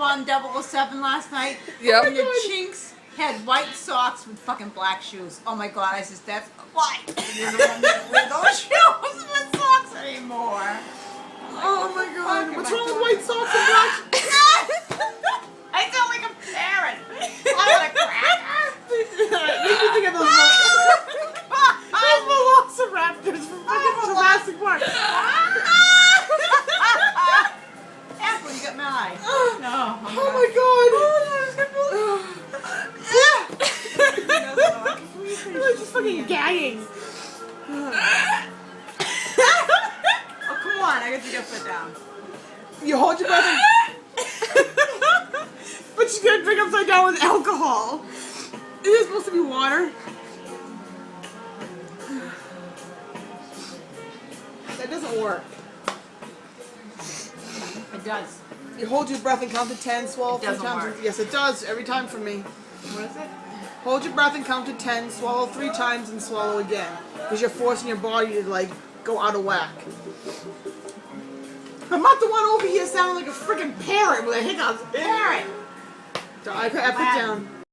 Bond 007 last night. Yep. And the chinks had white socks with fucking black shoes. Oh my god, I said, that's why. You don't wear those shoes with socks anymore. Oh my god. What's wrong with white socks and black? I sound like a parrot. I'm a cracker. Make me think of those velociraptors from fucking Jurassic Park. Apple, you got my eye. No. Oh my god. I'm just fucking gagging. Oh, come on. I got to get your foot down. You hold your breath. But she's gonna drink upside down with alcohol. Is it supposed to be water? That doesn't work. It does. You hold your breath and count to 10, swallow 3 doesn't times. work. Yes, it does. Every time for me. What is it? Hold your breath and count to 10, swallow 3 times, and swallow again. Because you're forcing your body to, like, go out of whack. I'm not the one over here sounding like a freaking parrot with a hiccups. Parrot. So I put down.